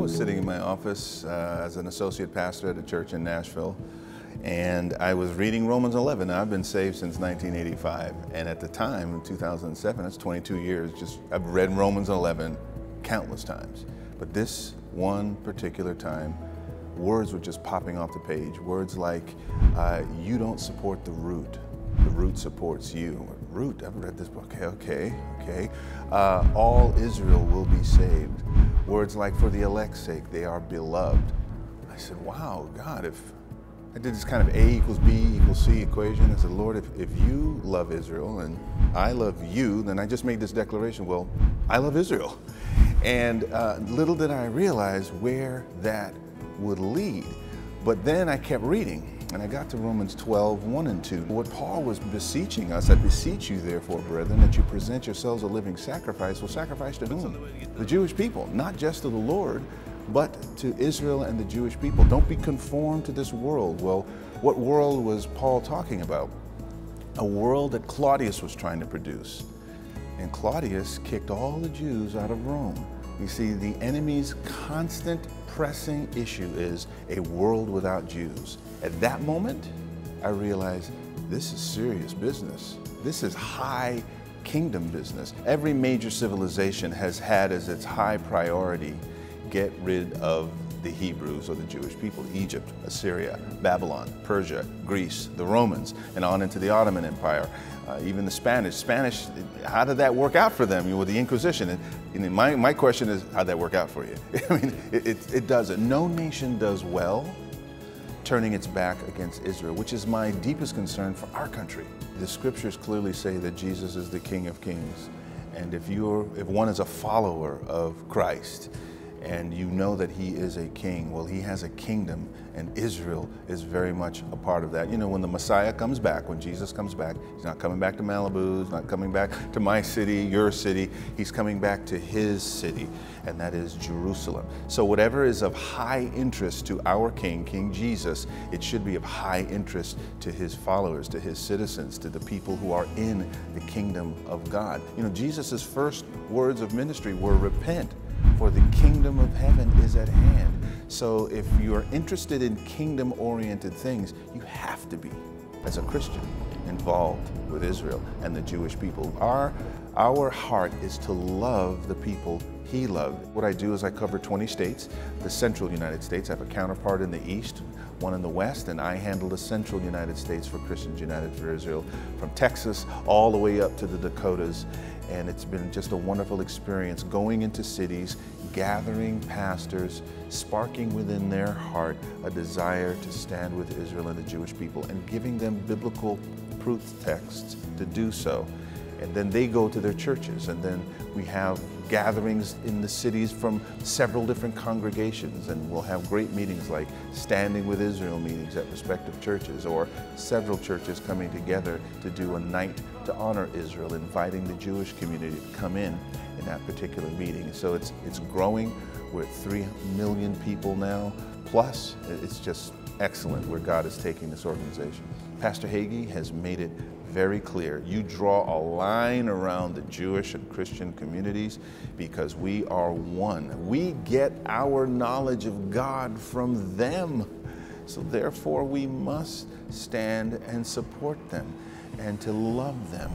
was sitting in my office as an associate pastor at a church in Nashville, and I was reading Romans 11. Now, I've been saved since 1985, and at the time, in 2007, that's 22 years, I've read Romans 11 countless times. But this one particular time, words were just popping off the page. Words like, you don't support the root supports you. Root, I've read this book, okay. All Israel will be saved. Words like, for the elect's sake, they are beloved. I said, wow, God, if I did this kind of A equals B equals C equation, I said, Lord, if you love Israel and I love you, then I just made this declaration, well, I love Israel. And little did I realize where that would lead. But then I kept reading, and I got to Romans 12, 1 and 2. What Paul was beseeching us, I beseech you therefore, brethren, that you present yourselves a living sacrifice. Well, sacrifice to whom? The Jewish people, not just to the Lord, but to Israel and the Jewish people. Don't be conformed to this world. Well, what world was Paul talking about? A world that Claudius was trying to produce. And Claudius kicked all the Jews out of Rome. You see, the enemy's constant pressing issue is a world without Jews. At that moment, I realized this is serious business. This is high kingdom business. Every major civilization has had as its high priority, get rid of the Hebrews or the Jewish people. Egypt, Assyria, Babylon, Persia, Greece, the Romans, and on into the Ottoman Empire. Even the Spanish, how did that work out for them with the Inquisition? And my question is, how'd that work out for you? I mean, it doesn't. No nation does well turning its back against Israel, which is my deepest concern for our country. The scriptures clearly say that Jesus is the King of Kings. And if one is a follower of Christ, and you know that he is a king, well, he has a kingdom, and Israel is very much a part of that. You know, when the Messiah comes back, when Jesus comes back, he's not coming back to Malibu, he's not coming back to my city, your city, he's coming back to his city, and that is Jerusalem. So whatever is of high interest to our King, King Jesus, it should be of high interest to his followers, to his citizens, to the people who are in the kingdom of God. You know, Jesus' first words of ministry were repent, for the kingdom of heaven is at hand. So if you're interested in kingdom-oriented things, you have to be, as a Christian, involved with Israel and the Jewish people. Our heart is to love the people he loved. What I do is I cover 20 states, the central United States. I have a counterpart in the east, one in the west, and I handle the central United States for Christians United for Israel, from Texas all the way up to the Dakotas. And it's been just a wonderful experience going into cities, gathering pastors, sparking within their heart a desire to stand with Israel and the Jewish people, and giving them biblical proof texts to do so. And then they go to their churches, and then we have gatherings in the cities from several different congregations, and we'll have great meetings like Standing with Israel meetings at respective churches, or several churches coming together to do a night to honor Israel, inviting the Jewish community to come in that particular meeting. So it's growing. We're at 3 million people now, plus it's just excellent where God is taking this organization. Pastor Hagee has made it very clear. You draw a line around the Jewish and Christian communities because we are one. We get our knowledge of God from them. So therefore we must stand and support them and to love them.